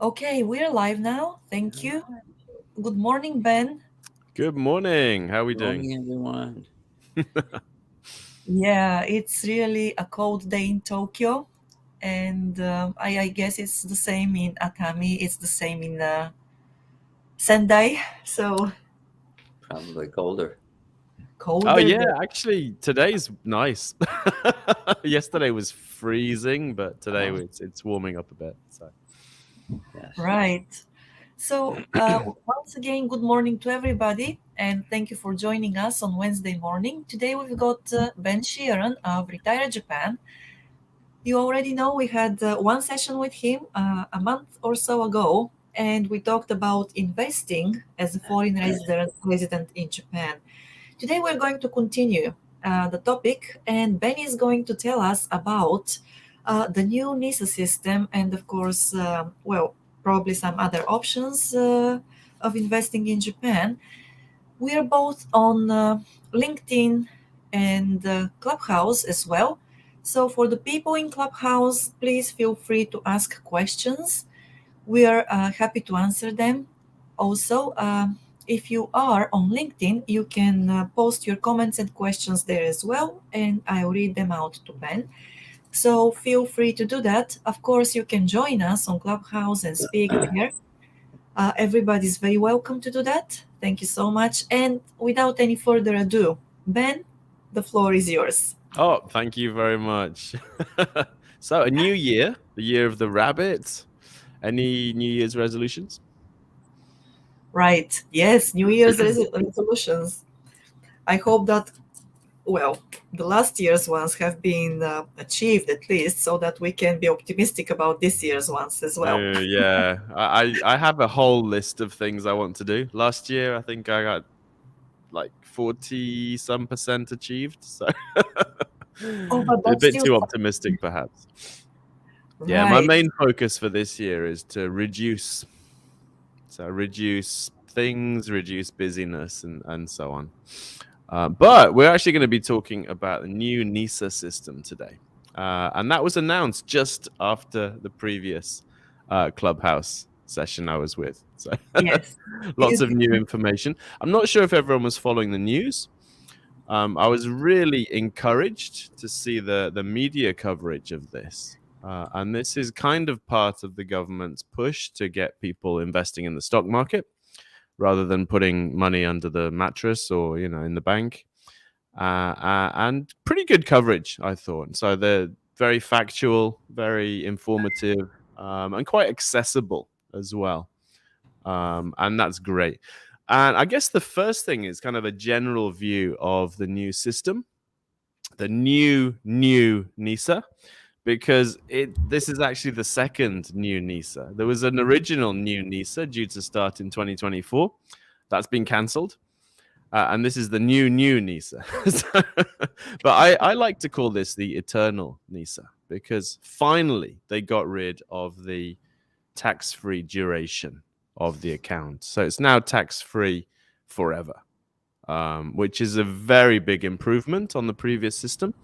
Okay, we're live now. Thank you. Good morning, Ben. Good morning. How are we Good doing? morning, everyone. Yeah, it's really a cold day in Tokyo, and I guess it's the same in Atami. It's the same in Sendai. So Probably colder. Oh colder yeah, than actually today's nice. Yesterday was freezing, but today Oh, it's warming up a bit. So yes. right. So once again, good morning to everybody, and thank you for joining us on Wednesday morning. Today we've got Ben Sheeran of Retire Japan. You already know we had one session with him a month or so ago, and we talked about investing as a foreign resident in Japan. Today we're going to continue the topic, and Ben is going to tell us about the new NISA system and, of course, probably some other options of investing in Japan. We are both on LinkedIn and Clubhouse as well. So, for the people in Clubhouse, please feel free to ask questions. We are happy to answer them. Also, if you are on LinkedIn, you can post your comments and questions there as well, and I'll read them out to Ben. So, feel free to do that. Of course, you can join us on Clubhouse and speak there. Everybody's very welcome to do that. Thank you so much. And without any further ado, Ben, the floor is yours. oh, thank you very much. So a new year, the year of the rabbit. Any New Year's resolutions? Right. Yes, New Year's resolutions. I hope that, well, the last year's ones have been achieved at least so that we can be optimistic about this year's ones as well. Yeah, I have a whole list of things I want to do. Last year, I think I got like 40 some percent achieved. So Oh, but a that's bit still too optimistic, perhaps. Yeah, my right. main focus for this year is to reduce. So reduce things, reduce busyness, and so on. But we're actually going to be talking about the new NISA system today. And that was announced just after the previous Clubhouse session I was with. So Yes. lots of new information. I'm not sure if everyone was following the news. I was really encouraged to see the media coverage of this. And this is kind of part of the government's push to get people investing in the stock market rather than putting money under the mattress or in the bank. And pretty good coverage, I thought. So they're very factual, very informative, and quite accessible as well. And that's great. And I guess the first thing is kind of a general view of the new system, the new NISA, because this is actually the second new NISA. There was an original new NISA due to start in 2024. That's been cancelled. And this is the new NISA. But I like to call this the eternal NISA because finally they got rid of the tax-free duration of the account. So it's now tax-free forever, which is a very big improvement on the previous system.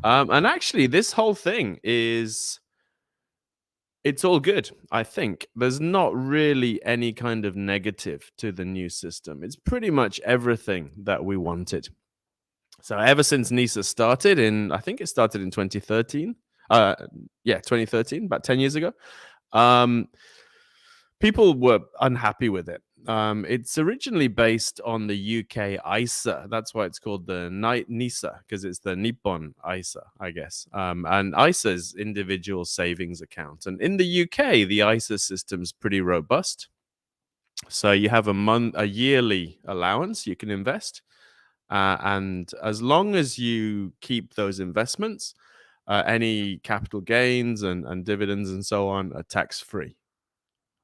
And actually, this whole thing it's all good, I think. There's not really any kind of negative to the new system. It's pretty much everything that we wanted. So ever since NISA started I think it started in 2013. Yeah, 2013, about 10 years ago. Um, People were unhappy with it. It's originally based on the UK ISA. That's why it's called the NISA, because it's the Nippon ISA, I guess. And ISA is individual savings account. And in the UK, the ISA system's pretty robust. So you have a yearly allowance you can invest. And as long as you keep those investments, any capital gains and dividends and so on are tax free.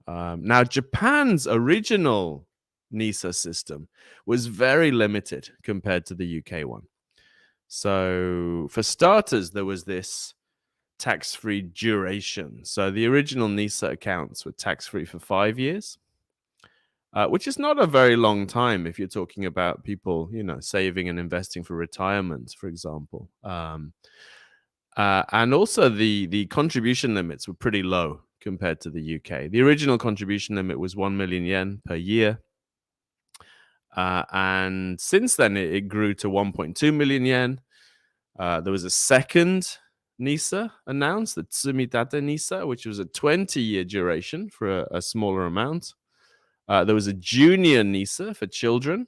Now, Japan's original NISA system was very limited compared to the UK one. So, for starters, there was this tax free duration. So, the original NISA accounts were tax free for 5 years, which is not a very long time if you're talking about people, saving and investing for retirement, for example. And also, the contribution limits were pretty low compared to the UK. The original contribution limit was 1 million yen per year. And since then, it grew to 1.2 million yen. There was a second NISA announced, the Tsumitate NISA, which was a 20-year duration for a smaller amount. There was a junior NISA for children.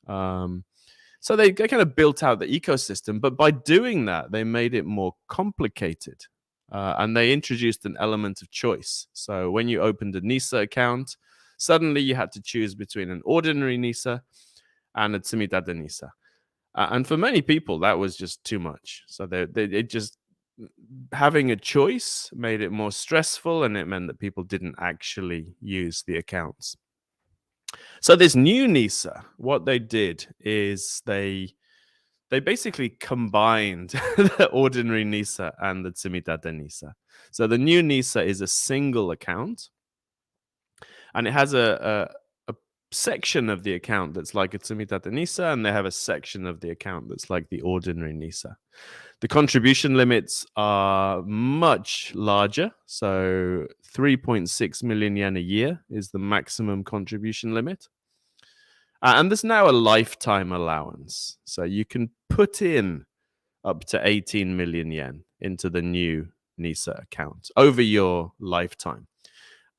So they kind of built out the ecosystem, but by doing that, they made it more complicated. And they introduced an element of choice. So when you opened a NISA account, suddenly you had to choose between an ordinary NISA and a Tsumitate NISA. And for many people, that was just too much. So it just having a choice made it more stressful, and it meant that people didn't actually use the accounts. So this new NISA, what they did is they basically combined the ordinary NISA and the Tsumitate NISA. So the new NISA is a single account, and it has a section of the account that's like a Tsumitate NISA, and they have a section of the account that's like the ordinary NISA. The contribution limits are much larger. So 3.6 million yen a year is the maximum contribution limit. And there's now a lifetime allowance. So you can put in up to 18 million yen into the new NISA account over your lifetime.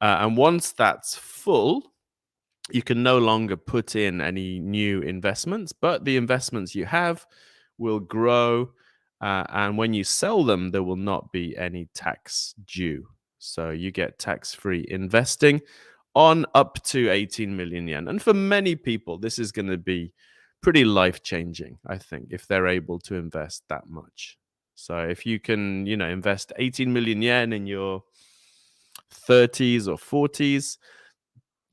And once that's full, you can no longer put in any new investments, but the investments you have will grow. And when you sell them, there will not be any tax due. So you get tax-free investing on up to 18 million yen. And for many people, this is going to be pretty life-changing, I think, if they're able to invest that much. So if you can, invest 18 million yen in your 30s or 40s,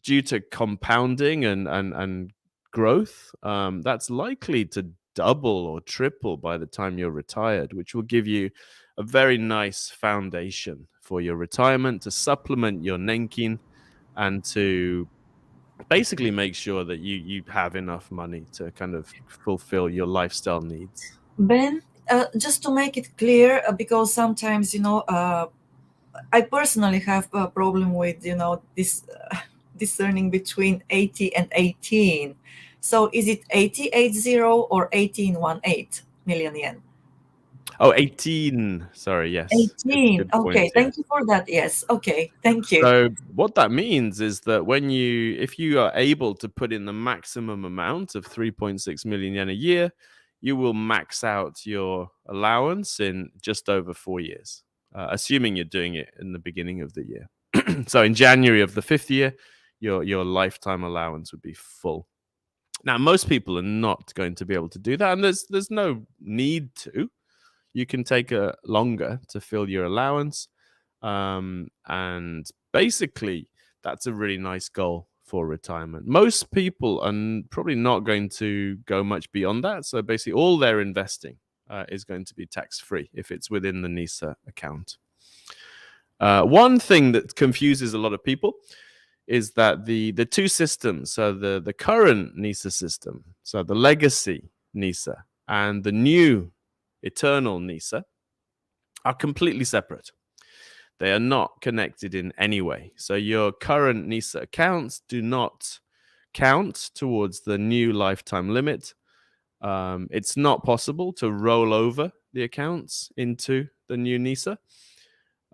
due to compounding and growth, that's likely to double or triple by the time you're retired, which will give you a very nice foundation for your retirement to supplement your Nenkin and to basically make sure that you have enough money to kind of fulfill your lifestyle needs. Ben, just to make it clear, because sometimes, I personally have a problem with, this discerning between 80 and 18. So is it 80 or 18 million yen? Oh, 18. Sorry, yes. 18. Okay, thank you for that. Yes. Okay, thank you. So what that means is that if you are able to put in the maximum amount of 3.6 million yen a year, you will max out your allowance in just over 4 years, assuming you're doing it in the beginning of the year. So in January of the 5th year, your lifetime allowance would be full. Now, most people are not going to be able to do that, and there's no need to. You can take longer to fill your allowance, and basically, that's a really nice goal for retirement. Most people are probably not going to go much beyond that, so basically all their investing is going to be tax-free if it's within the NISA account. One thing that confuses a lot of people is that the two systems, so the current NISA system, so the legacy NISA and the new eternal NISA, are completely separate. They are not connected in any way. So your current NISA accounts do not count towards the new lifetime limit. It's not possible to roll over the accounts into the new NISA.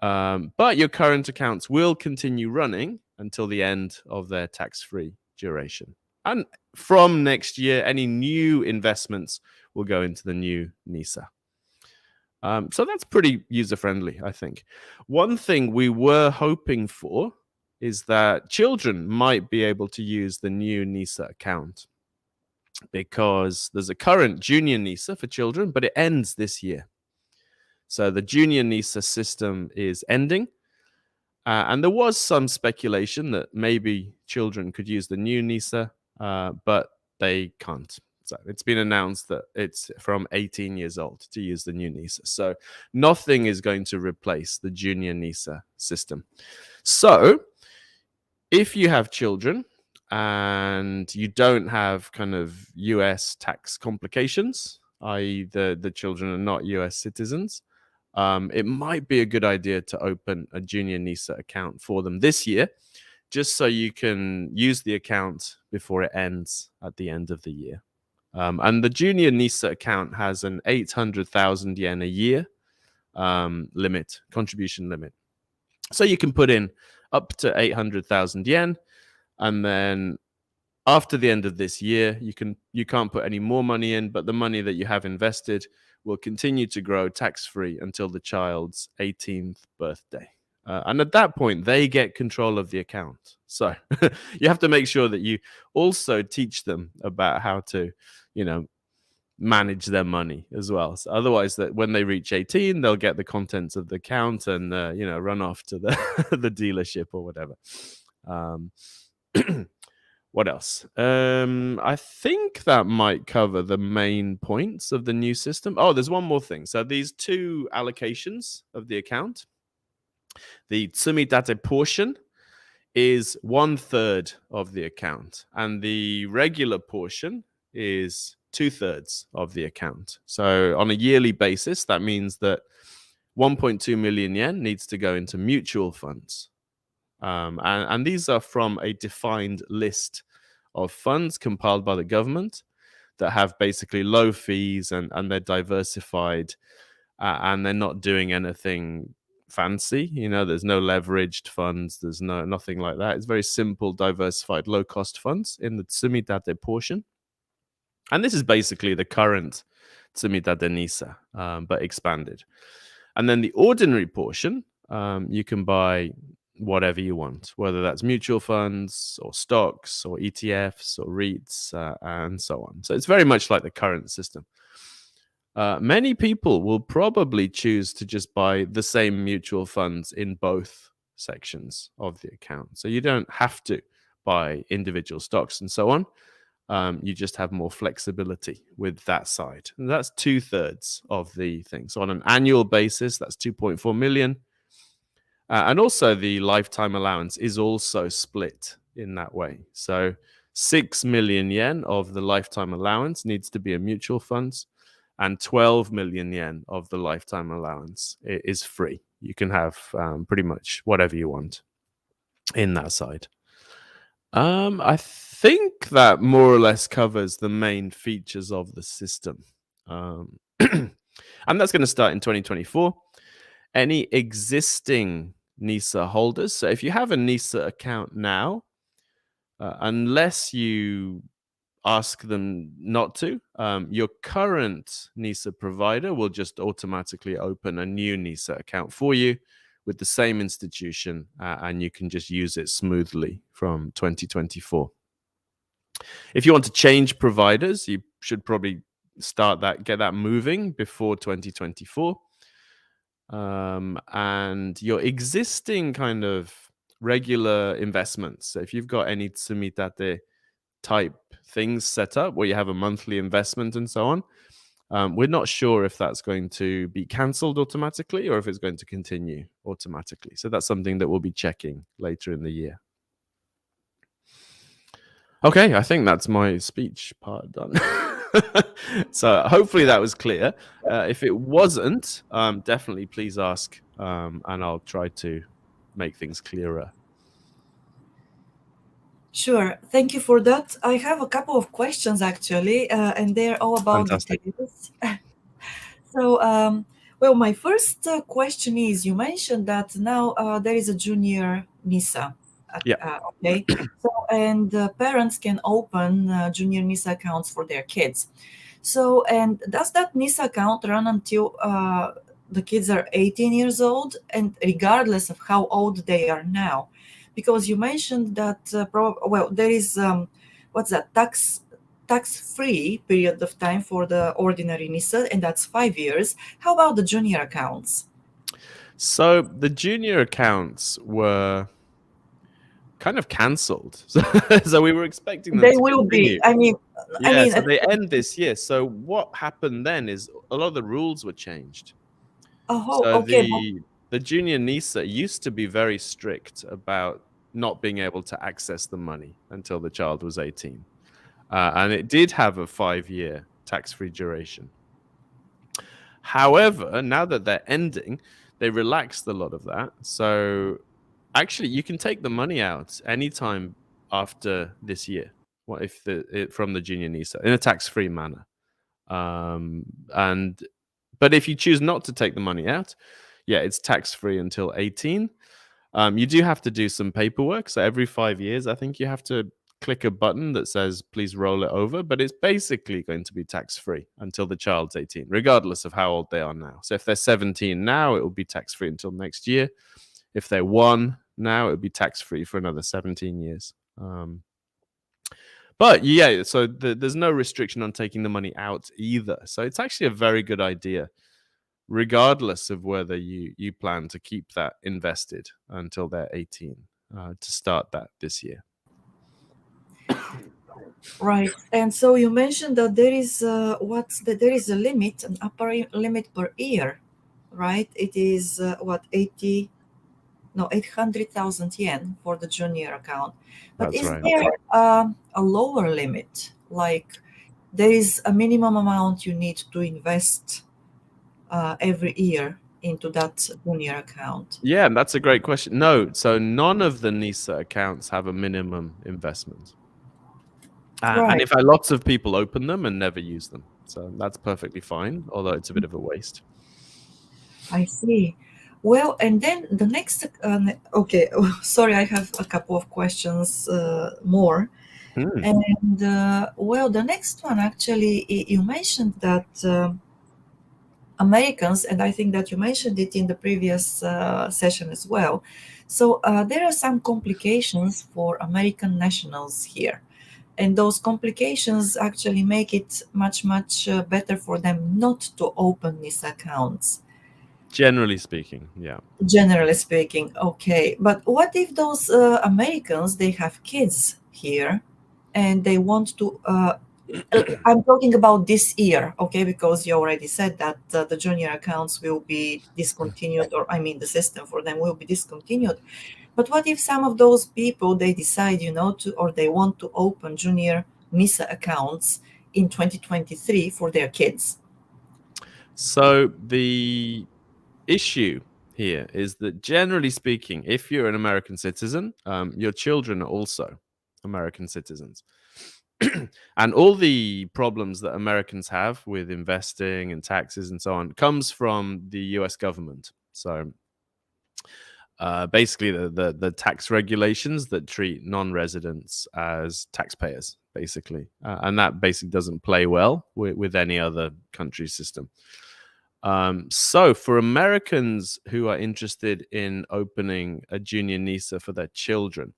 But your current accounts will continue running until the end of their tax-free duration. And from next year, any new investments will go into the new NISA. So that's pretty user-friendly, I think. One thing we were hoping for is that children might be able to use the new NISA account, because there's a current junior NISA for children, but it ends this year. So the junior NISA system is ending. And there was some speculation that maybe children could use the new NISA, but they can't. So it's been announced that it's from 18 years old to use the new NISA. So nothing is going to replace the junior NISA system. So if you have children and you don't have kind of US tax complications, i.e. the children are not US citizens, it might be a good idea to open a Junior NISA account for them this year, just so you can use the account before it ends at the end of the year. And the Junior NISA account has an 800,000 yen a year contribution limit. So you can put in up to 800,000 yen, and then after the end of this year, you can't put any more money in, but the money that you have invested will continue to grow tax-free until the child's 18th birthday. And at that point, they get control of the account. So you have to make sure that you also teach them about how to, manage their money as well. So otherwise, that when they reach 18, they'll get the contents of the account and run off to the the dealership or whatever. What else? I think that might cover the main points of the new system. Oh, there's one more thing. So these two allocations of the account, the Tsumitate portion is 1/3 of the account, and the regular portion is 2/3 of the account. So on a yearly basis, that means that 1.2 million yen needs to go into mutual funds. And these are from a defined list of funds compiled by the government that have basically low fees and they're diversified and they're not doing anything fancy. There's no leveraged funds. There's nothing like that. It's very simple, diversified, low-cost funds in the Tsumitate portion. And this is basically the current Tsumitate NISA, but expanded. And then the ordinary portion, you can buy whatever you want, whether that's mutual funds or stocks or ETFs or REITs and so on. So it's very much like the current system. Many people will probably choose to just buy the same mutual funds in both sections of the account. So you don't have to buy individual stocks and so on. You just have more flexibility with that side. And that's 2/3 of the thing. So on an annual basis, that's 2.4 million. And also the lifetime allowance is also split in that way. So 6 million yen of the lifetime allowance needs to be in mutual funds, and 12 million yen of the lifetime allowance is free. You can have pretty much whatever you want in that side. I think that more or less covers the main features of the system. And that's going to start in 2024. Any existing NISA holders, so if you have a NISA account now, unless you ask them not to, your current NISA provider will just automatically open a new NISA account for you with the same institution, and you can just use it smoothly from 2024. If you want to change providers, you should probably get that moving before 2024. And your existing kind of regular investments, so if you've got any Tsumitate type things set up where you have a monthly investment and so on, we're not sure if that's going to be cancelled automatically or if it's going to continue automatically. So that's something that we'll be checking later in the year. Okay, I think that's my speech part done. So hopefully that was clear. If it wasn't, definitely please ask, and I'll try to make things clearer. Sure. Thank you for that. I have a couple of questions actually, and they're all about Fantastic. details. So, well, my first question is, you mentioned that now there is a junior NISA. Yeah. Okay. So, and parents can open junior NISA accounts for their kids. So, and does that NISA account run until the kids are 18 years old, and regardless of how old they are now? Because you mentioned that, there is, tax-free period of time for the ordinary NISA, and that's 5 years. How about the junior accounts? So the junior accounts were kind of cancelled. So we were expecting them They to will continue. be. So they end this year. So what happened then is a lot of the rules were changed. The junior NISA used to be very strict about not being able to access the money until the child was 18. And it did have a 5-year tax-free duration. However, now that they're ending, they relaxed a lot of that. So actually, you can take the money out anytime after this year. What if from the junior NISA in a tax-free manner? But if you choose not to take the money out, yeah, it's tax-free until 18. You do have to do some paperwork. So every 5 years, I think you have to click a button that says, please roll it over. But it's basically going to be tax-free until the child's 18, regardless of how old they are now. So if they're 17 now, it will be tax-free until next year. If they're 1 now, it would be tax-free for another 17 years. But yeah, so there's no restriction on taking the money out either. So it's actually a very good idea, regardless of whether you plan to keep that invested until they're 18, to start that this year. Right. And so you mentioned that there is there is a limit, an upper limit per year, right? It is 800,000 yen for the junior account. But That's is right. there a lower limit? Like there is a minimum amount you need to invest every year into that junior account? Yeah, that's a great question. No, so none of the NISA accounts have a minimum investment. Right. And in fact, lots of people open them and never use them. So that's perfectly fine, although it's a bit of a waste. I see. Well, and then the next, okay, sorry, I have a couple of questions more. And well, the next one actually, you mentioned that Americans, and I think that you mentioned it in the previous session as well. So there are some complications for American nationals here. And those complications actually make it much better for them not to open these accounts. Generally speaking, yeah. Generally speaking, okay. But what if those Americans, they have kids here and they want to, I'm talking about this year, okay, because you already said that the junior accounts will be discontinued, or I mean the system for them will be discontinued. But what if some of those people, they decide, or they want to open junior NISA accounts in 2023 for their kids? So the issue here is that generally speaking, if you're an American citizen, your children are also American citizens. And all the problems that Americans have with investing and taxes and so on comes from the US government. So basically the tax regulations that treat non-residents as taxpayers, basically. And that basically doesn't play well with any other country system. So for Americans who are interested in opening a junior NISA for their children,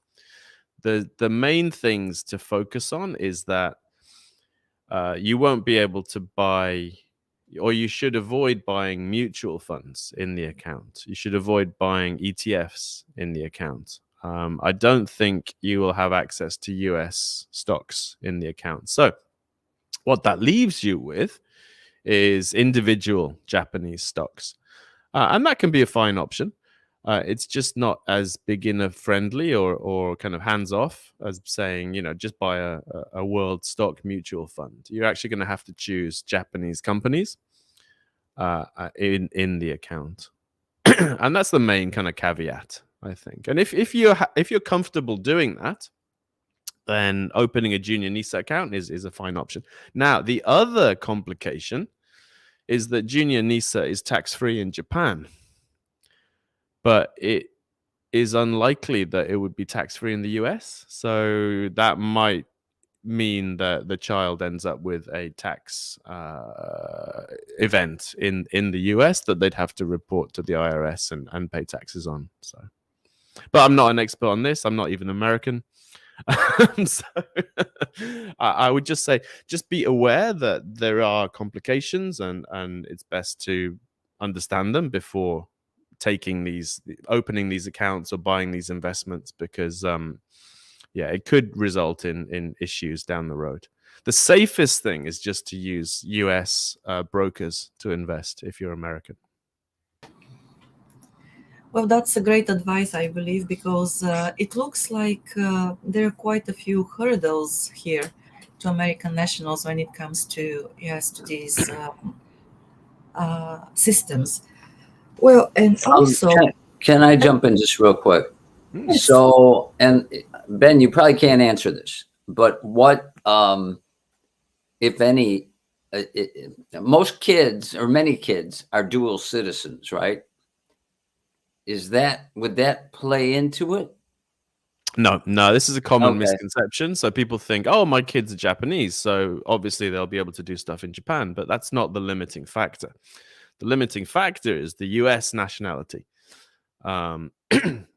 the main things to focus on is that you won't be able to buy, or you should avoid buying mutual funds in the account. You should avoid buying ETFs in the account. I don't think you will have access to US stocks in the account. So what that leaves you with is individual Japanese stocks. And that can be a fine option. It's just not as beginner friendly or kind of hands off as saying, just buy a world stock mutual fund. You're actually going to have to choose Japanese companies in the account. And that's the main kind of caveat, I think. And if you're comfortable doing that, then opening a junior NISA account is a fine option. Now, the other complication is that junior NISA is tax-free in Japan, but it is unlikely that it would be tax-free in the US. So that might mean that the child ends up with a tax event in the US that they'd have to report to the IRS and pay taxes on. So, but I'm not an expert on this. I'm not even American. So I would just say, just be aware that there are complications, and it's best to understand them before opening these accounts or buying these investments, because it could result in issues down the road. The safest thing is just to use US brokers to invest if you're American. Well, that's a great advice, I believe, because it looks like there are quite a few hurdles here to American nationals when it comes to these systems. Well, and also, Can I jump in just real quick? yes. So, and Ben, you probably can't answer this, but what, if any, most kids or many kids are dual citizens, right? Would that play into it? No, this is a common Okay. misconception. So people think, oh, my kids are Japanese, so obviously they'll be able to do stuff in Japan, but that's not the limiting factor. The limiting factor is the US nationality.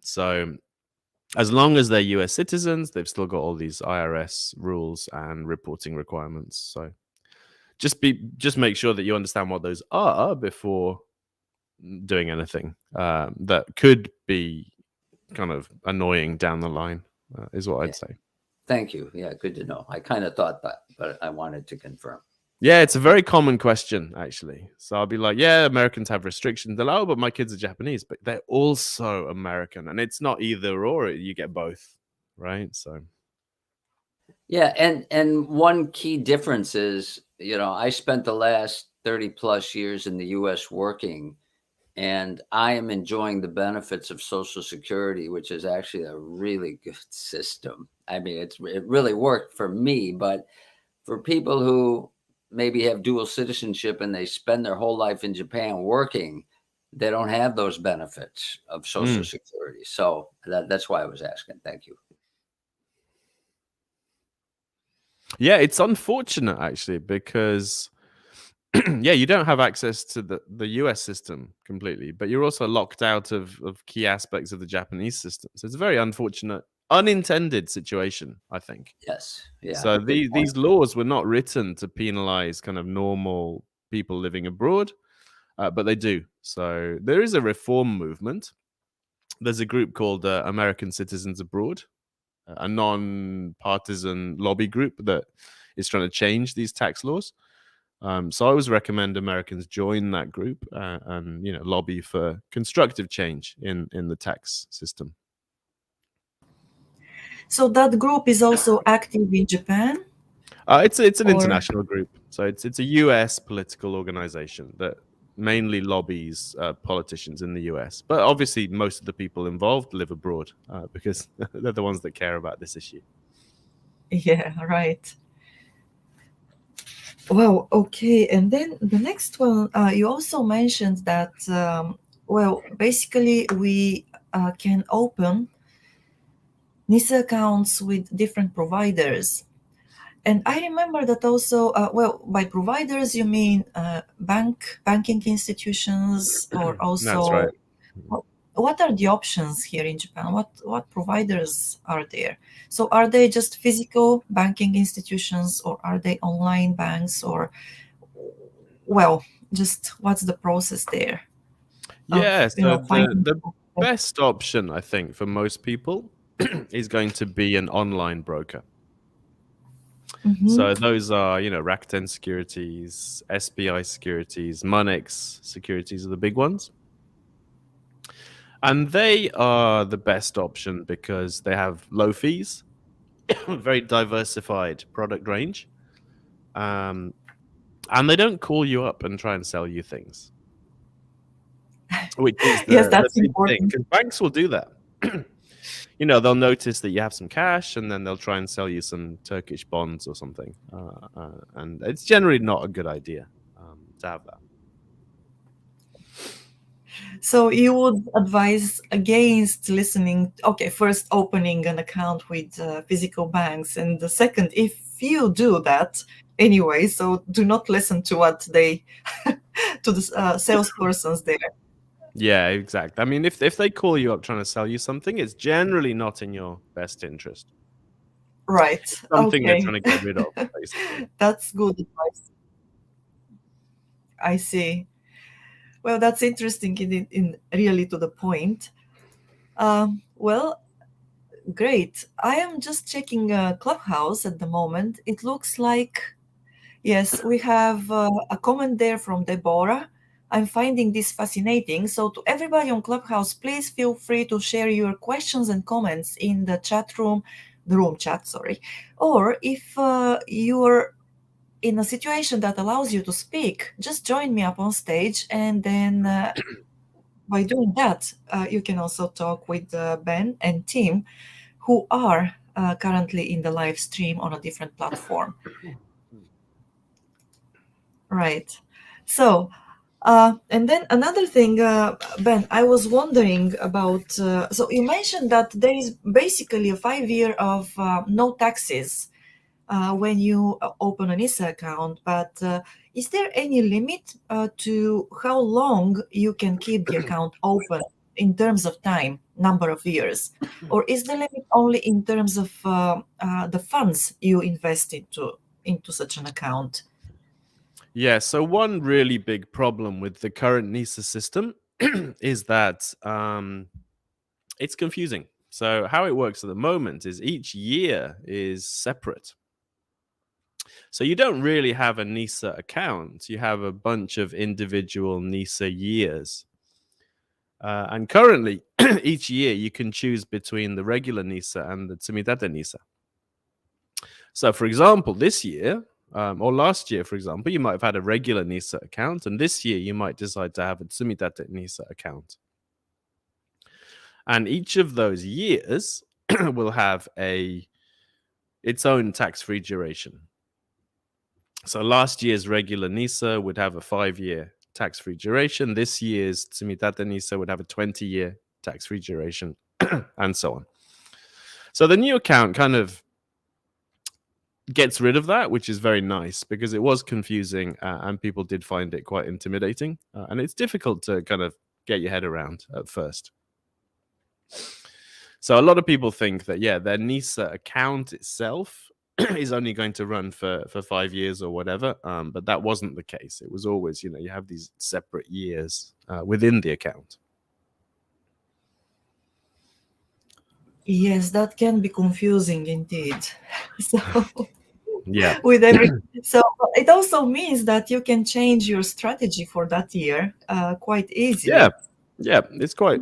So as long as they're US citizens, they've still got all these IRS rules and reporting requirements. So just make sure that you understand what those are before doing anything that could be kind of annoying down the line, is what I'd say. Thank you. Yeah, good to know. I kind of thought that, but I wanted to confirm. Yeah, it's a very common question, actually. So I'll be like, yeah, Americans have restrictions. They're like, oh, but my kids are Japanese, but they're also American. And it's not either or, you get both, right? So yeah, and one key difference is, I spent the last 30 plus years in the US working, and I am enjoying the benefits of Social Security, which is actually a really good system. I mean, it really worked for me, but for people who maybe have dual citizenship and they spend their whole life in Japan working, they don't have those benefits of Social Security. So that's why I was asking. Thank you. yeah, it's unfortunate, actually, because yeah, you don't have access to the US system completely, but you're also locked out of key aspects of the Japanese system. So it's a very unfortunate, unintended situation, I think. Yes. Yeah. So these laws were not written to penalize kind of normal people living abroad, but they do. So there is a reform movement. There's a group called American Citizens Abroad, a non-partisan lobby group that is trying to change these tax laws. So I always recommend Americans join that group and lobby for constructive change in the tax system. So that group is also active in Japan? It's an international group. So it's a US political organization that mainly lobbies politicians in the US. But obviously most of the people involved live abroad because they're the ones that care about this issue. Yeah, right. Wow, okay. And then the next one, you also mentioned that, basically we can open NISA accounts with different providers. And I remember that also, by providers, you mean banking institutions, or also... That's right. What are the options here in Japan? What providers are there? So are they just physical banking institutions, or are they online banks, or, just what's the process there? Yeah, so the best option, I think, for most people is going to be an online broker. Mm-hmm. So those are, Rakuten Securities, SBI Securities, Monex Securities are the big ones. And they are the best option because they have low fees, very diversified product range, and they don't call you up and try and sell you things. Which is yes, that's the important. Because banks will do that. They'll notice that you have some cash, and then they'll try and sell you some Turkish bonds or something. And it's generally not a good idea to have that. So you would advise against listening, first opening an account with physical banks, and the second, if you do that anyway, so do not listen to what they, to the salespersons there. Yeah, exactly. I mean, if they call you up trying to sell you something, it's generally not in your best interest. Right. It's something they're trying to get rid of, basically. That's good advice. I see. Well, that's interesting in really to the point. Great. I am just checking Clubhouse at the moment. It looks like, yes, we have a comment there from Deborah. I'm finding this fascinating. So to everybody on Clubhouse, please feel free to share your questions and comments in the chat room, the room chat, sorry. Or if you're in a situation that allows you to speak, just join me up on stage, and then by doing that, you can also talk with Ben and Tim, who are currently in the live stream on a different platform. Right. So, and then another thing, Ben, I was wondering about. So you mentioned that there is basically a 5 year of no taxes when you open an ISA account, but is there any limit to how long you can keep the account open in terms of time, number of years, or is the limit only in terms of the funds you invest into such an account? Yeah, so one really big problem with the current NISA system is that it's confusing. So how it works at the moment is each year is separate. So you don't really have a NISA account. You have a bunch of individual NISA years. And currently, each year you can choose between the regular NISA and the Tsumitate NISA. So, for example, this year or last year, for example, you might have had a regular NISA account, and this year you might decide to have a Tsumitate NISA account. And each of those years will have its own tax-free duration. So last year's regular NISA would have a 5-year tax-free duration. This year's Tsumitate NISA would have a 20-year tax-free duration, and so on. So the new account kind of gets rid of that, which is very nice because it was confusing and people did find it quite intimidating. And it's difficult to kind of get your head around at first. So a lot of people think that, yeah, their NISA account itself is only going to run for 5 years or whatever. But that wasn't the case. It was always, you have these separate years within the account. Yes, that can be confusing indeed. So yeah, with every so it also means that you can change your strategy for that year quite easily. Yeah, it's quite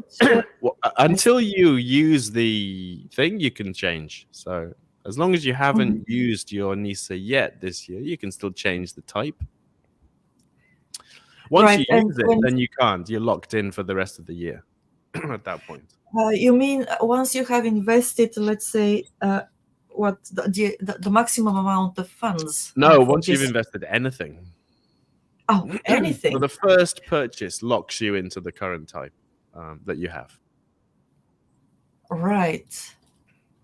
well, until you use the thing, you can change. So as long as you haven't used your NISA yet this year, you can still change the type. Once you use it, then you can't. You're locked in for the rest of the year at that point. You mean once you have invested, let's say, what the maximum amount of funds? No, once you've invested anything. Oh, anything. So the first purchase locks you into the current type that you have. Right.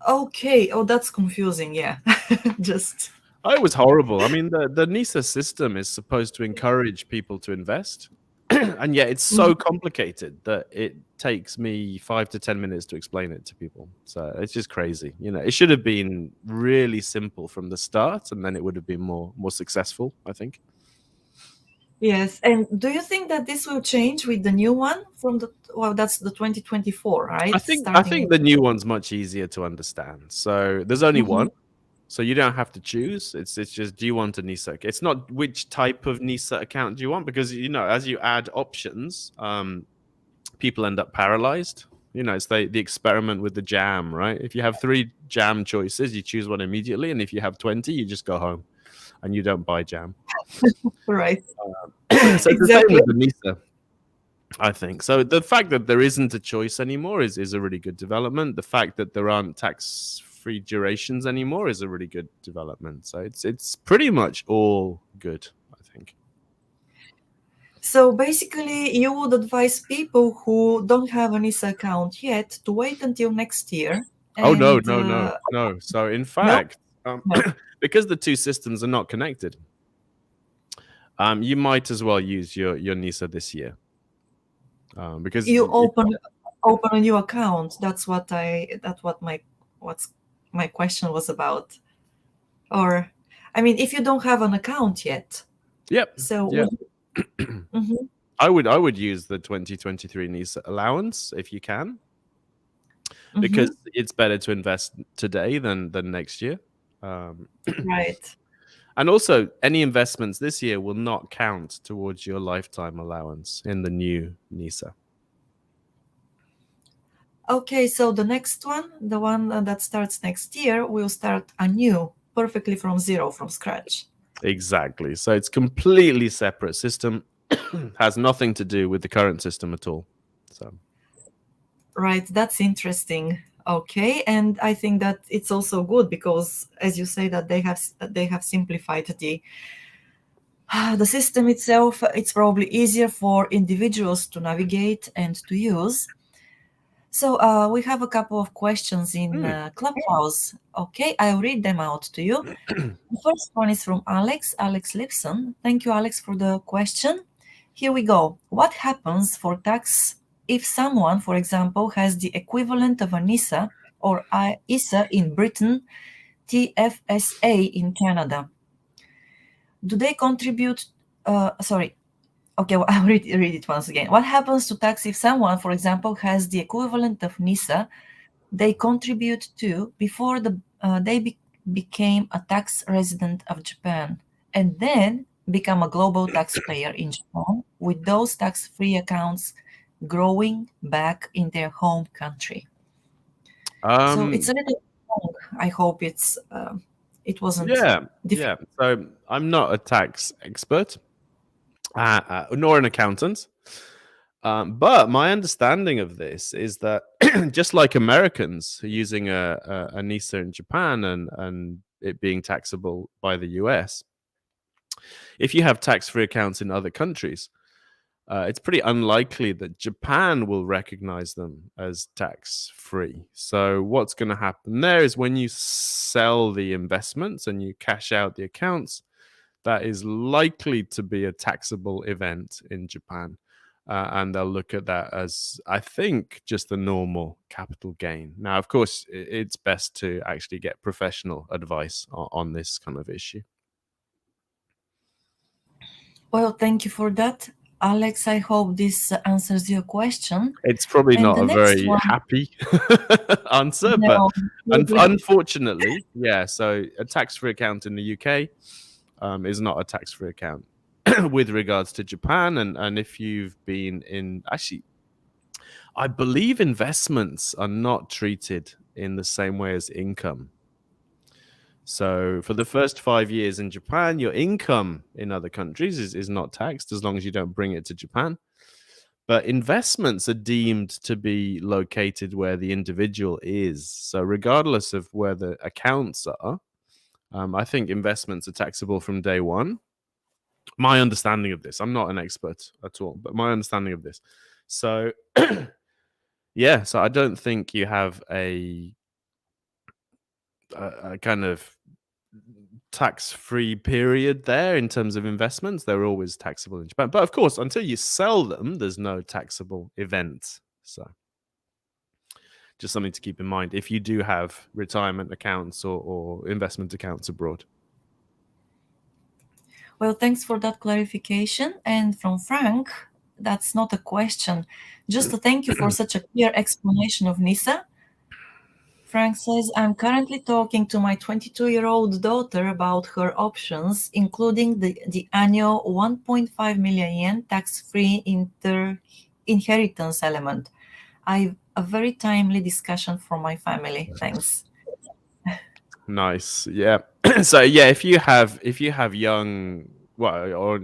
Okay. Oh, that's confusing. Yeah. It was horrible. I mean, the NISA system is supposed to encourage people to invest. And yet it's so complicated that it takes me 5 to 10 minutes to explain it to people. So it's just crazy. It should have been really simple from the start, and then it would have been more successful, I think. Yes. And do you think that this will change with the new one that's the 2024, right? I think the new one's much easier to understand. So there's only one. So you don't have to choose. It's just, do you want a NISA? It's not which type of NISA account do you want, because as you add options, people end up paralyzed. It's the experiment with the jam, right? If you have 3 jam choices, you choose one immediately, and if you have 20, you just go home and you don't buy jam. Right. So it's the same with the NISA, I think. So the fact that there isn't a choice anymore is a really good development. The fact that there aren't tax-free durations anymore is a really good development. So it's pretty much all good, I think. So basically, you would advise people who don't have an ISA account yet to wait until next year. Oh, no. So in fact, because the two systems are not connected, you might as well use your NISA this year. Because you open a new account. That's what my question was about. Or, I mean, if you don't have an account yet. Yep. So yep. I would use the 2023 NISA allowance if you can, because it's better to invest today than next year. Right. And also, any investments this year will not count towards your lifetime allowance in the new NISA. Okay, so the next one, the one that starts next year, will start anew, perfectly from zero, from scratch. Exactly. So it's completely separate system. Has nothing to do with the current system at all. So Right, that's interesting. Okay, and I think that it's also good because, as you say, that they have simplified the system itself. It's probably easier for individuals to navigate and to use. So we have a couple of questions in Clubhouse. Okay, I'll read them out to you. The first one is from Alex Lipson. Thank you, Alex, for the question. Here we go. What happens for tax if someone, for example, has the equivalent of an ISA or ISA in Britain, TFSA in Canada? Do they contribute? Sorry. Okay, well, I'll read it once again. What happens to tax if someone, for example, has the equivalent of NISA they contribute to before they became a tax resident of Japan and then become a global taxpayer in Japan with those tax-free accounts growing back in their home country? So it's a little long. I hope it wasn't yeah. difficult. So I'm not a tax expert, nor an accountant. But my understanding of this is that just like Americans are using a NISA in Japan and it being taxable by the US, if you have tax-free accounts in other countries, it's pretty unlikely that Japan will recognize them as tax-free. So what's going to happen there is when you sell the investments and you cash out the accounts, that is likely to be a taxable event in Japan. And they'll look at that as, I think, just a normal capital gain. Now, of course, it's best to actually get professional advice on this kind of issue. Well, thank you for that, Alex. I hope this answers your question. It's probably And not the a next very one, happy answer, no, but maybe- unfortunately, yeah. So a tax-free account in the UK is not a tax-free account with regards to Japan. And if you've been in, actually, I believe investments are not treated in the same way as income. So for the first 5 years in Japan, your income in other countries is not taxed as long as you don't bring it to Japan. But investments are deemed to be located where the individual is. So regardless of where the accounts are, I think investments are taxable from day one. My understanding of this, I'm not an expert at all, but my understanding of this. So yeah, so I don't think you have a kind of tax-free period there in terms of investments. They're always taxable in Japan. But of course, until you sell them, there's no taxable event. So just something to keep in mind if you do have retirement accounts or investment accounts abroad. Well, thanks for that clarification. And from Frank, that's not a question. Just to thank you for such a clear explanation of NISA. Frank says, I'm currently talking to my 22-year-old daughter about her options, including the annual 1.5 million yen tax-free inheritance element. A very timely discussion for my family. Thanks. Nice. Yeah. So yeah, if you have young, well, or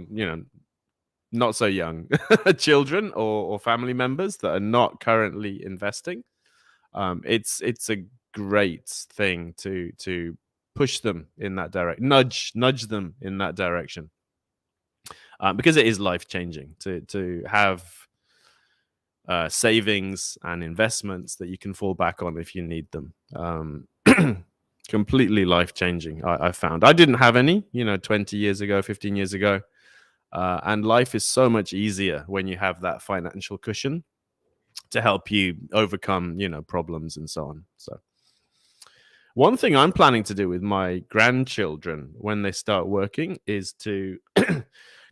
not so young children or family members that are not currently investing, it's a great thing to push them in that direction, nudge them in that direction, because it is life changing to have savings and investments that you can fall back on if you need them. Completely life changing. I found I didn't have any 20 years ago, 15 years ago, and life is so much easier when you have that financial cushion to help you overcome problems and so on. So one thing I'm planning to do with my grandchildren when they start working is to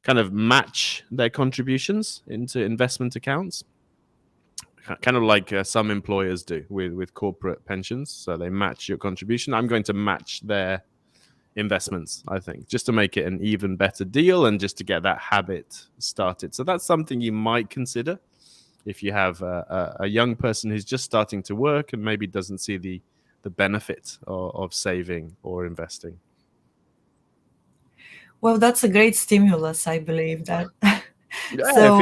kind of match their contributions into investment accounts, kind of like some employers do with corporate pensions. So they match your contribution. I'm going to match their investments, I think, just to make it an even better deal and just to get that habit started. So that's something you might consider if you have a young person who's just starting to work and maybe doesn't see the benefit of saving or investing. Well, that's a great stimulus, I believe that. Yeah, So,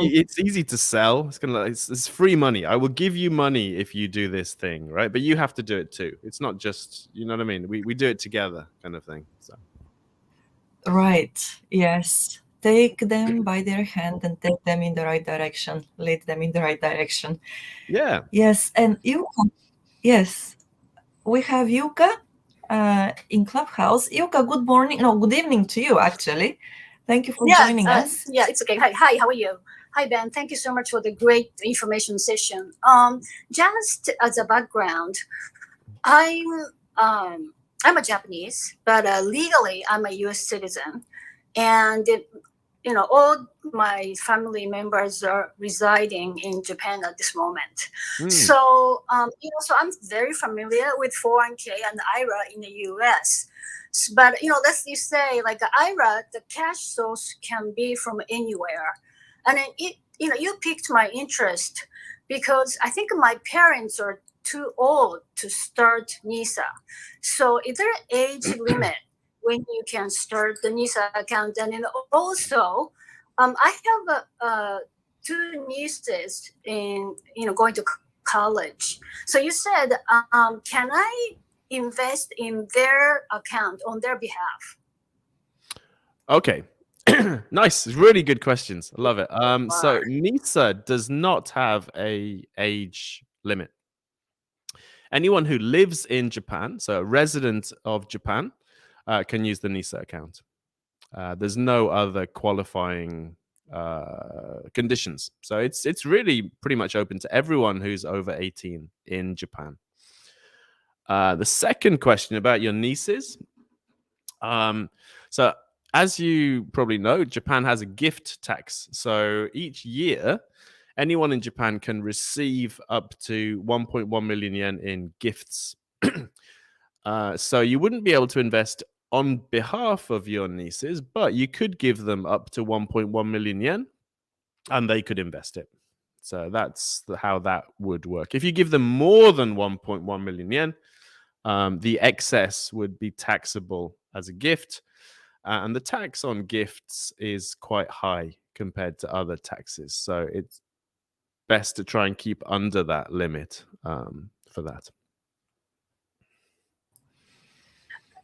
it's easy to sell. It's free money. I will give you money if you do this thing, right? But you have to do it too. It's not just, you know what I mean? We do it together, kind of thing. So right, yes. Take them by their hand and take them in the right direction. Lead them in the right direction. yeah. Yes, and Yuka, yes, we have Yuka in Clubhouse. Yuka, good morning. No, good evening to you, actually. Thank you for joining us. Yeah, it's okay. Hi, how are you? Hi, Ben. Thank you so much for the great information session. Just as a background, I'm a Japanese, but legally I'm a U.S. citizen, and all my family members are residing in Japan at this moment. So so I'm very familiar with 401k and IRA in the U.S. But let's just say like IRA, the cash source can be from anywhere, and then you picked my interest because I think my parents are too old to start NISA. So is there an age limit when you can start the NISA account? And then also, I have two nieces in going to college. So you said, can I invest in their account on their behalf? Okay. Nice. Really good questions. I love it. So NISA does not have a age limit. Anyone who lives in Japan, so a resident of Japan, can use the NISA account. There's no other qualifying conditions. So it's really pretty much open to everyone who's over 18 in Japan. The second question about your nieces. So as you probably know, Japan has a gift tax. So each year, anyone in Japan can receive up to 1.1 million yen in gifts. So you wouldn't be able to invest on behalf of your nieces, but you could give them up to 1.1 million yen and they could invest it. So that's how that would work. If you give them more than 1.1 million yen, the excess would be taxable as a gift. And the tax on gifts is quite high compared to other taxes. So it's best to try and keep under that limit for that.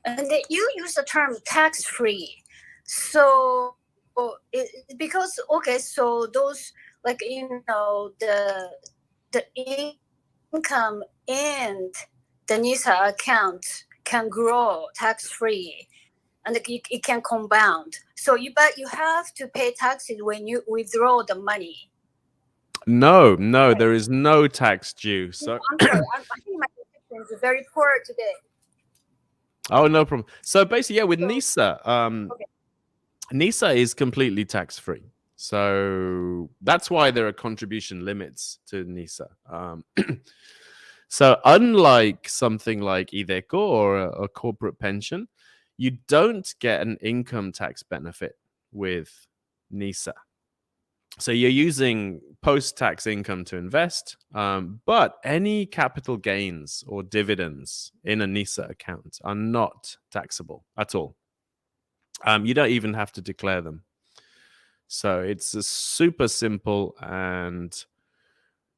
And you use the term tax-free. So because, so those like, the income and the NISA account can grow tax-free. And it can compound. So but you have to pay taxes when you withdraw the money. No, there is no tax due. So I'm sorry, I think my connection is very poor today. Oh, no problem. So basically, yeah, with NISA, NISA is completely tax-free. So that's why there are contribution limits to NISA. So unlike something like Iveco or a corporate pension, you don't get an income tax benefit with NISA. So you're using post-tax income to invest, but any capital gains or dividends in a NISA account are not taxable at all. You don't even have to declare them. So it's a super simple, and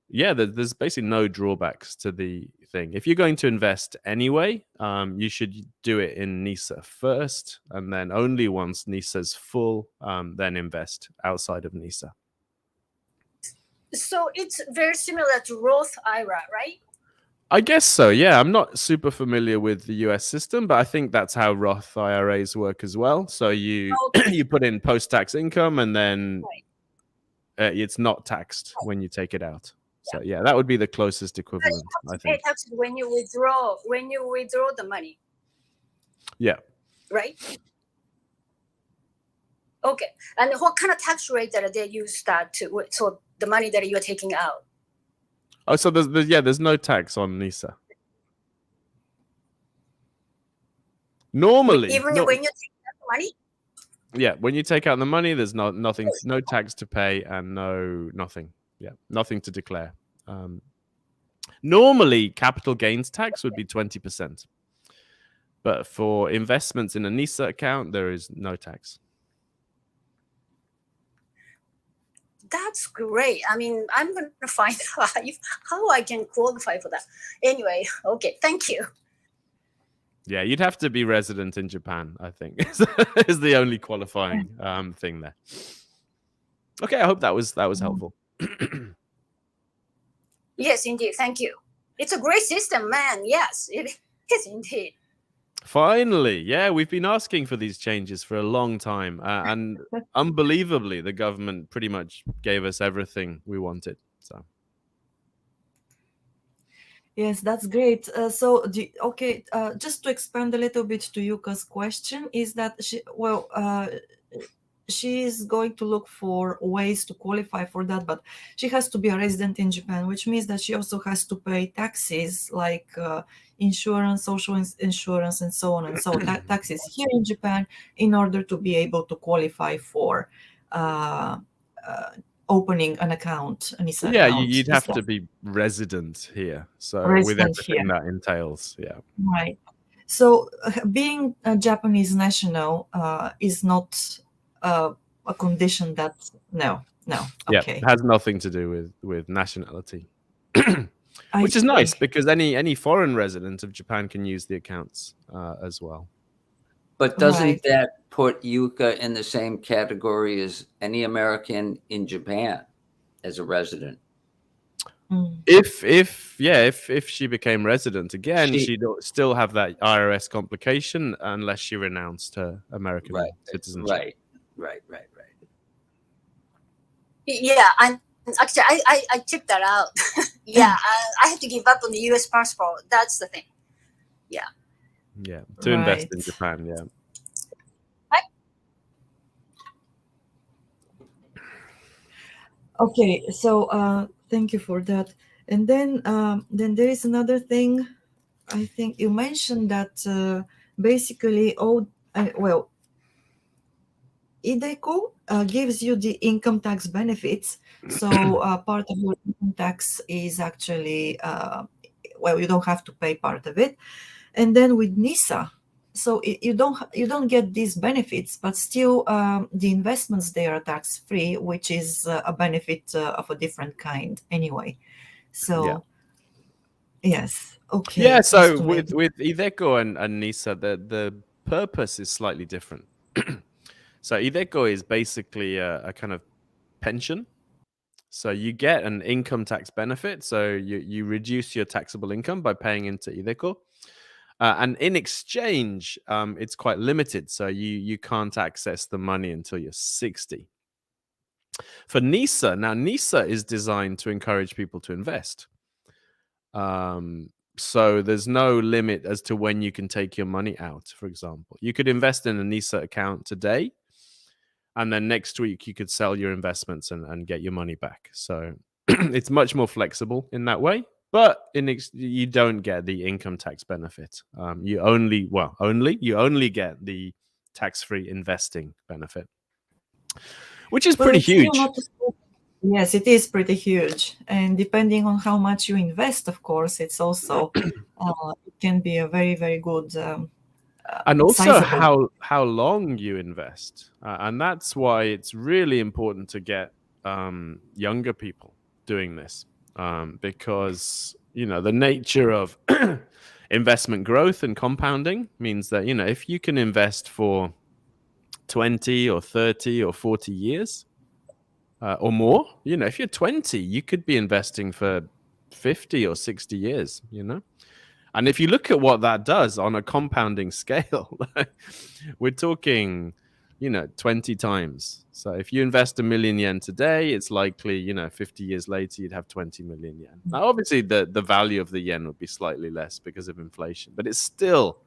yeah, there's basically no drawbacks to the thing. If you're going to invest anyway, you should do it in NISA first, and then only once NISA's full, then invest outside of NISA. So it's very similar to Roth IRA, right? I guess so, yeah. I'm not super familiar with the US system, but I think that's how Roth IRAs work as well. So you you put in post-tax income, and then it's not taxed when you take it out. So yeah, that would be the closest equivalent, I think. Pay taxes when you withdraw the money. Yeah. Right? Okay. And what kind of tax rate that they use that to, so the money that you're taking out? Oh, so there's no tax on NISA. Normally, even when you take out the money? Yeah, when you take out the money, there's no tax to pay and nothing. Yeah, nothing to declare. Normally, capital gains tax would be 20%. But for investments in a NISA account, there is no tax. That's great. I mean, I'm going to find out how I can qualify for that. Anyway, okay, thank you. Yeah, you'd have to be resident in Japan, I think, is the only qualifying thing there. Okay, I hope that was helpful. Yes, indeed. Thank you. It's a great system, man. Yes, it is indeed. Finally, yeah, we've been asking for these changes for a long time, and unbelievably, the government pretty much gave us everything we wanted. So, Yes, that's great. Just to expand a little bit to Yuka's question, is that she is going to look for ways to qualify for that, but she has to be a resident in Japan, which means that she also has to pay taxes like insurance, social insurance, and so on and so taxes here in Japan in order to be able to qualify for opening an account, an NISA yeah, account. you'd have to be resident here. So with Resident everything here. that entails, yeah. Right. So being a Japanese national is not a condition that no. Yeah, Okay. it has nothing to do with nationality. I Which is nice see. because any foreign resident of Japan can use the accounts as well. But doesn't Right. that put Yuka in the same category as any American in Japan as a resident? Mm. If she became resident again, she'd still have that IRS complication unless she renounced her American citizenship. Right. Yeah, and actually, I checked that out. Yeah, I had to give up on the U.S. passport. That's the thing. Yeah, to invest in Right. Japan. Yeah. Okay, so thank you for that. And then there is another thing. I think you mentioned that basically iDeCo gives you the income tax benefits. So part of your income tax is actually you don't have to pay part of it. And then with NISA, so you don't get these benefits, but still the investments there are tax free, which is a benefit of a different kind anyway. So yes, okay. Yeah. just So to with make- iDeCo and NISA, the purpose is slightly different. So iDeCo is basically a kind of pension. So you get an income tax benefit. So you reduce your taxable income by paying into iDeCo. And in exchange, it's quite limited. So you can't access the money until you're 60. For NISA, now NISA is designed to encourage people to invest. So there's no limit as to when you can take your money out, for example. You could invest in a NISA account today, and then next week you could sell your investments and get your money back. So it's much more flexible in that way. But you don't get the income tax benefit. You only get the tax-free investing benefit, which is Well, pretty it's still huge. not yes, it is pretty huge. And depending on how much you invest, of course, it's also it can be a very, very good And also sizable. how long you invest, and that's why it's really important to get younger people doing this, because the nature of investment growth and compounding means that if you can invest for 20 or 30 or 40 years or more, if you're 20, you could be investing for 50 or 60 years. And if you look at what that does on a compounding scale, we're talking, 20 times. So if you invest 1 million yen today, it's likely, 50 years later, you'd have 20 million yen. Now, obviously, the value of the yen would be slightly less because of inflation, but it's still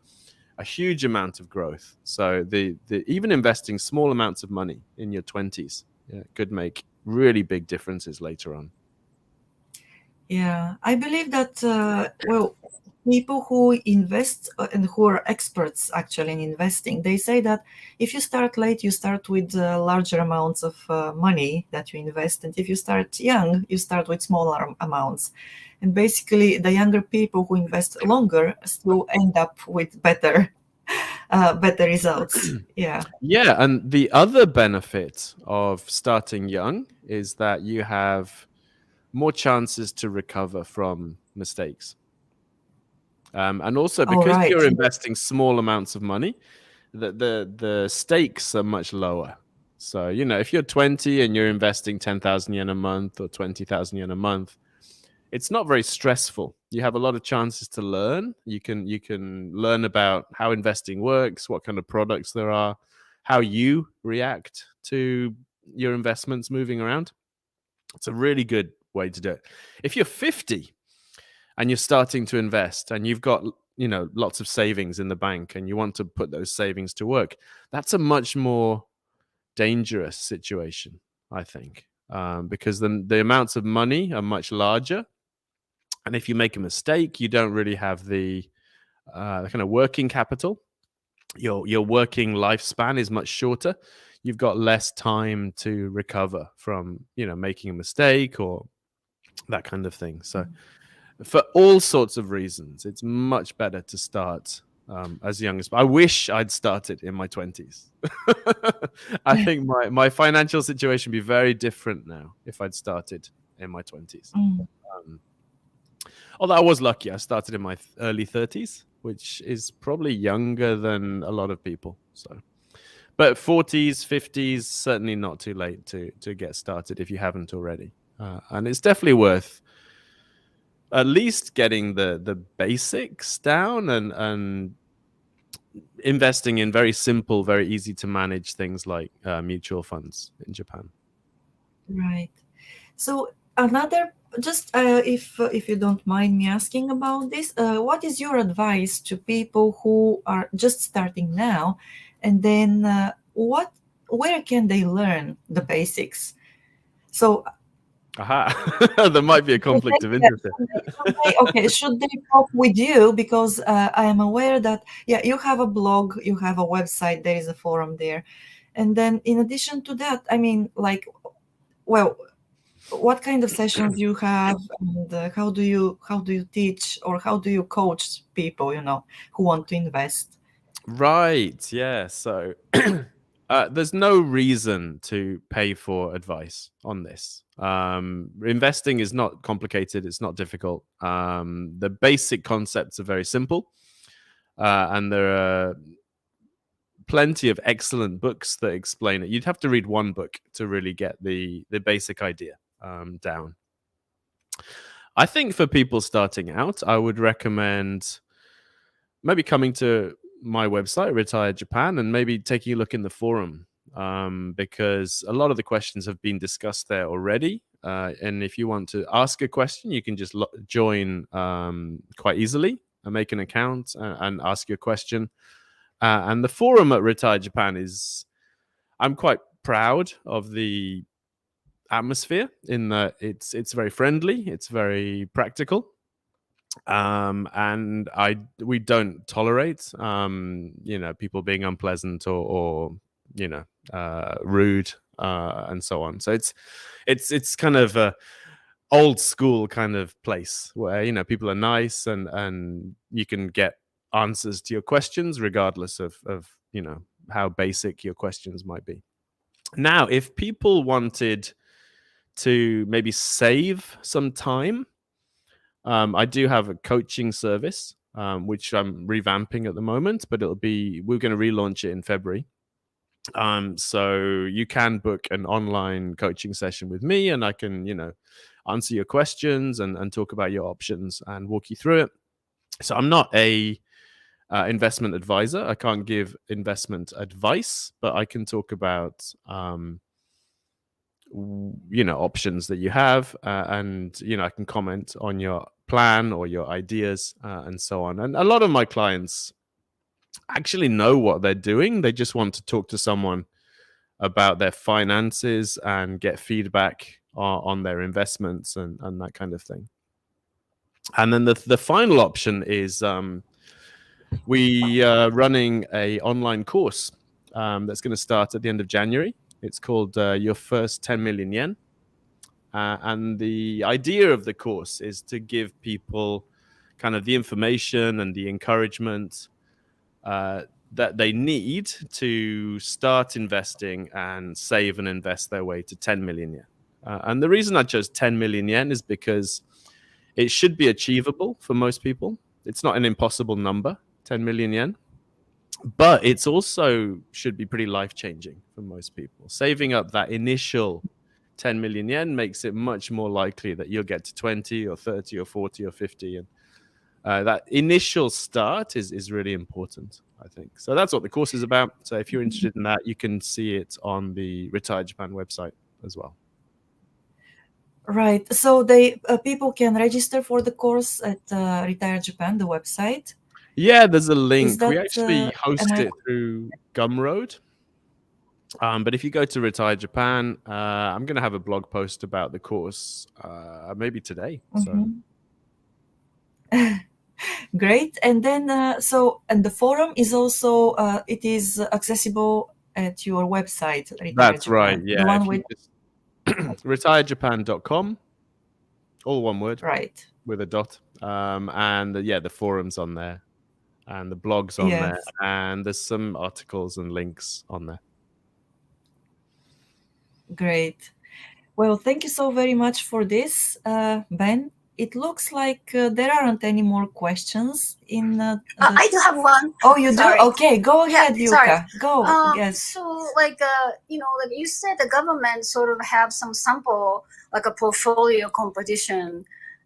a huge amount of growth. So even investing small amounts of money in your 20s could make really big differences later on. Yeah, I believe that people who invest and who are experts actually in investing, they say that if you start late, you start with larger amounts of money that you invest, and if you start young, you start with smaller amounts. And basically, the younger people who invest longer still end up with better better results. Yeah. Yeah, and the other benefit of starting young is that you have more chances to recover from mistakes. And also All because right. you're investing small amounts of money, the stakes are much lower. So, if you're 20 and you're investing 10,000 yen a month or 20,000 yen a month, it's not very stressful. You have a lot of chances to learn. You can learn about how investing works, what kind of products there are, how you react to your investments moving around. It's a really good way to do it. If you're 50 and you're starting to invest and you've got lots of savings in the bank and you want to put those savings to work, that's a much more dangerous situation, I think, because then the amounts of money are much larger. And if you make a mistake, you don't really have the kind of working capital. Your working lifespan is much shorter. You've got less time to recover from, making a mistake or that kind of thing. So for all sorts of reasons, it's much better to start as young as. I wish I'd started in my 20s. I think my financial situation would be very different now if I'd started in my 20s. Although I was lucky, I started in my early 30s, which is probably younger than a lot of people. So, but 40s, 50s, certainly not too late to get started if you haven't already. And it's definitely worth at least getting the basics down and investing in very simple, very easy to manage things like mutual funds in Japan. Right. So just if you don't mind me asking about this, what is your advice to people who are just starting now, and then where can they learn the basics? So there might be a conflict of interest. Should they talk with you? Because I am aware that you have a blog, you have a website, there is a forum there, and then in addition to that, I mean, what kind of sessions you have, and how do you teach, or how do you coach people who want to invest? Right, yeah. So there's no reason to pay for advice on this. Investing is not complicated, it's not difficult. The basic concepts are very simple, and there are plenty of excellent books that explain it. You'd have to read one book to really get the basic idea down. I think for people starting out, I would recommend maybe coming to my website, Retire Japan, and maybe taking a look in the forum, because a lot of the questions have been discussed there already. And if you want to ask a question, you can just join quite easily and make an account and ask your question. And the forum at Retire Japan I'm quite proud of the atmosphere in that it's very friendly, it's very practical, and we don't tolerate people being unpleasant or rude and so on. So it's kind of a old school kind of place where people are nice and you can get answers to your questions regardless of how basic your questions might be. Now, if people wanted to maybe save some time, I do have a coaching service, which I'm revamping at the moment, but we're going to relaunch it in February. So you can book an online coaching session with me, and I can, answer your questions and talk about your options and walk you through it. So I'm not a investment advisor. I can't give investment advice, but I can talk about options that you have, and I can comment on your plan or your ideas and so on. And a lot of my clients actually know what they're doing. They just want to talk to someone about their finances and get feedback on their investments and that kind of thing. And then the final option is we are running a online course that's going to start at the end of January. It's called Your First 10 Million Yen. And the idea of the course is to give people kind of the information and the encouragement that they need to start investing and save and invest their way to 10 million yen. And the reason I chose 10 million yen is because it should be achievable for most people. It's not an impossible number, 10 million yen, but it's also should be pretty life-changing for most people. Saving up that initial 10 million yen makes it much more likely that you'll get to 20 or 30 or 40 or 50. And that initial start is really important, I think. So that's what the course is about. So if you're interested in that, you can see it on the Retire Japan website as well. Right. So they people can register for the course at Retire Japan, the website. Yeah, there's a link. that, We actually host am I- it through Gumroad. But if you go to Retire Japan, I'm going to have a blog post about the course maybe today. So Mhm. Great. And then and the forum is also it is accessible at your website. Retire that's Japan, right. the Yeah. one If you with just retirejapan.com, all one word right. with a dot. And the forum's on there and the blog's on there. Yes. And there's some articles and links on there. Great. Well, thank you so very much for this, Ben. It looks like there aren't any more questions in. I do have one. Oh, you Sorry. do? Okay, go Yeah, ahead, sorry. Yuka. Go. Yes. So like you said the government sort of have some sample like a portfolio composition,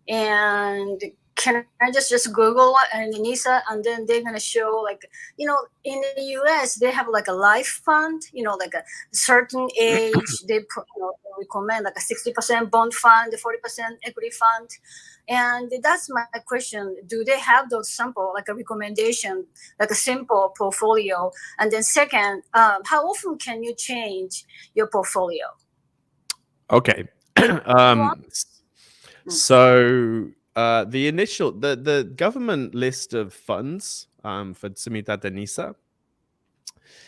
and can I just Google and NISA, and then they're gonna show like in the US they have like a life fund, like a certain age they recommend like a 60% bond fund, 40% equity fund. And that's my question. Do they have those sample, like a recommendation, like a simple portfolio? And then second, how often can you change your portfolio? Okay. So the initial, the government list of funds for Tsumitate NISA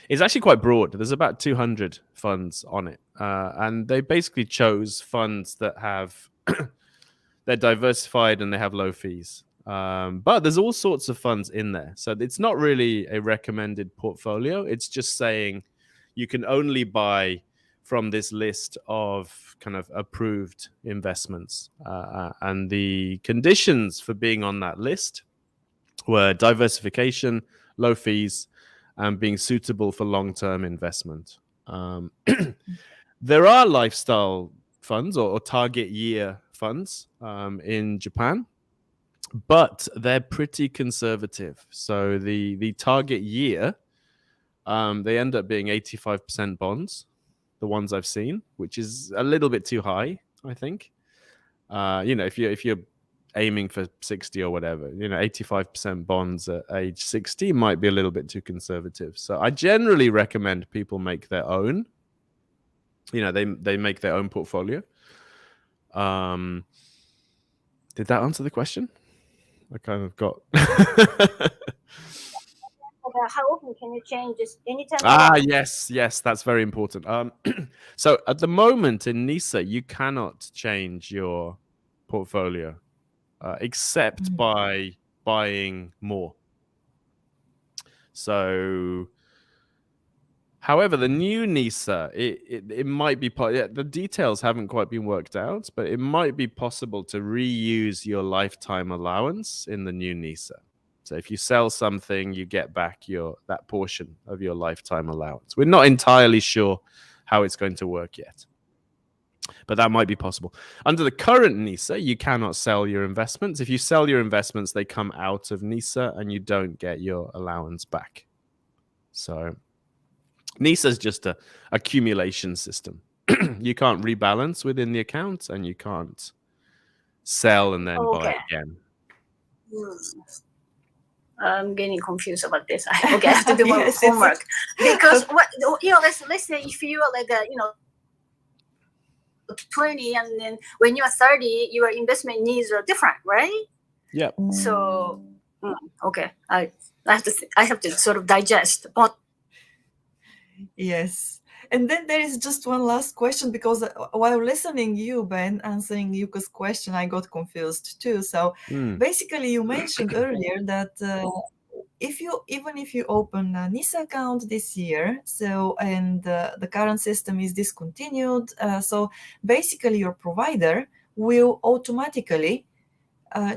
is actually quite broad. There's about 200 funds on it. And they basically chose funds that have, they're diversified and they have low fees. But there's all sorts of funds in there. So it's not really a recommended portfolio. It's just saying you can only buy from this list of kind of approved investments. And the conditions for being on that list were diversification, low fees, and being suitable for long-term investment. There are lifestyle funds or target year funds in Japan, but they're pretty conservative. So the target year, they end up being 85% bonds, the ones I've seen, which is a little bit too high, I think. If you're aiming for 60 or whatever, 85% bonds at age 60 might be a little bit too conservative. So I generally recommend people make their own. They make their own portfolio. Did that answer the question? I kind of got. How often can you change this? Anytime? Yes, that's very important. So at the moment in NISA, you cannot change your portfolio except by buying more. So, however, the new NISA, it might be the details haven't quite been worked out, but it might be possible to reuse your lifetime allowance in the new NISA. So if you sell something, you get back that portion of your lifetime allowance. We're not entirely sure how it's going to work yet, but that might be possible. Under the current NISA, you cannot sell your investments. If you sell your investments, they come out of NISA and you don't get your allowance back. So NISA is just an accumulation system. You can't rebalance within the account and you can't sell and then buy again. I'm getting confused about this. I have to do my homework because let's say if you are like 20 and then when you are 30, your investment needs are different, right? Yeah. So okay, I have to sort of digest. Yes. And then there is just one last question, because while listening you, Ben, answering Yuka's question, I got confused too. So basically you mentioned earlier that even if you open a NISA account this year, so and the current system is discontinued, so basically your provider will automatically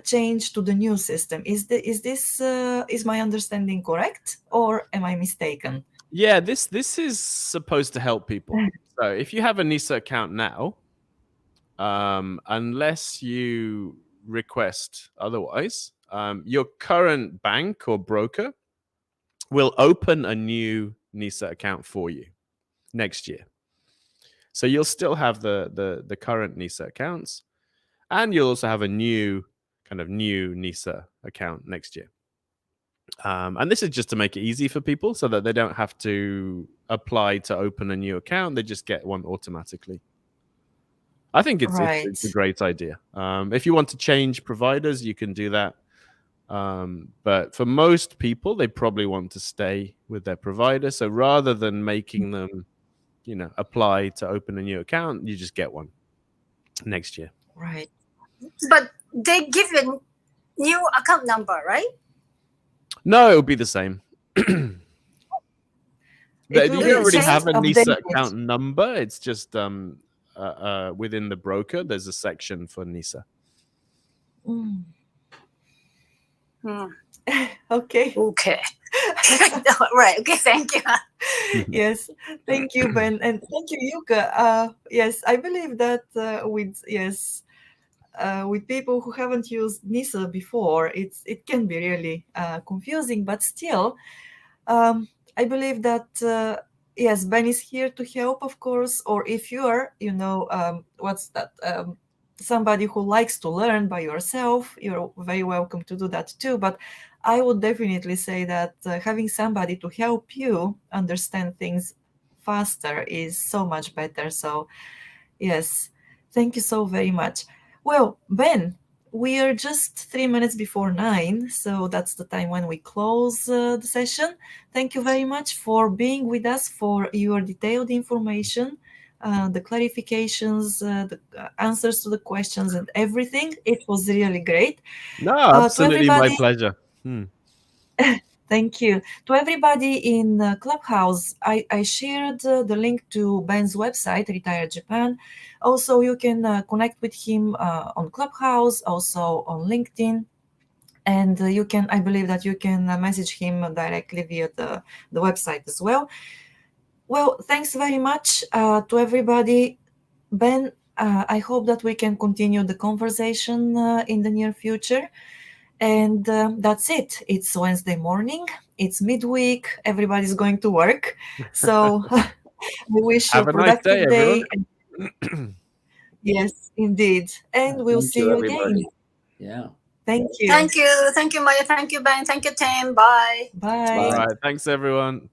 change to the new system. Is my understanding correct, or am I mistaken? Yeah, this is supposed to help people. So if you have a NISA account now, unless you request otherwise, your current bank or broker will open a new NISA account for you next year. So you'll still have the current NISA accounts, and you'll also have a new NISA account next year. And this is just to make it easy for people so that they don't have to apply to open a new account. They just get one automatically. I think it's a great idea. If you want to change providers, you can do that. But for most people, they probably want to stay with their provider. So rather than making them, apply to open a new account, you just get one next year. Right. But they give you a new account number, right? No, it will be the same. But you don't already have a NISA account number. It's just within the broker, there's a section for NISA. Mm. Hmm. Okay. Right. Okay. Thank you. Yes. Thank you, Ben, and thank you, Yuka. Yes, I believe that with people who haven't used NISA before, it can be really confusing, but still, I believe that yes, Ben is here to help, of course. Or if you are, somebody who likes to learn by yourself, you're very welcome to do that too. But I would definitely say that having somebody to help you understand things faster is so much better. So yes, thank you so very much. Well, Ben, we are just 3 minutes before 9, so that's the time when we close the session. Thank you very much for being with us, for your detailed information, the clarifications, the answers to the questions and everything. It was really great. No, absolutely my pleasure. Thank you. To everybody in Clubhouse, I shared the link to Ben's website, Retire Japan. Also, you can connect with him on Clubhouse, also on LinkedIn. And I believe that you can message him directly via the website as well. Well, thanks very much to everybody. Ben, I hope that we can continue the conversation in the near future. And that's it. It's Wednesday morning. It's midweek. Everybody's going to work. So we wish you a productive day. Yes, indeed. And we'll see you again. Yeah. Thank you. Thank you. Thank you, Maya. Thank you, Ben. Thank you, Tim. Bye. Bye. All right. Thanks, everyone.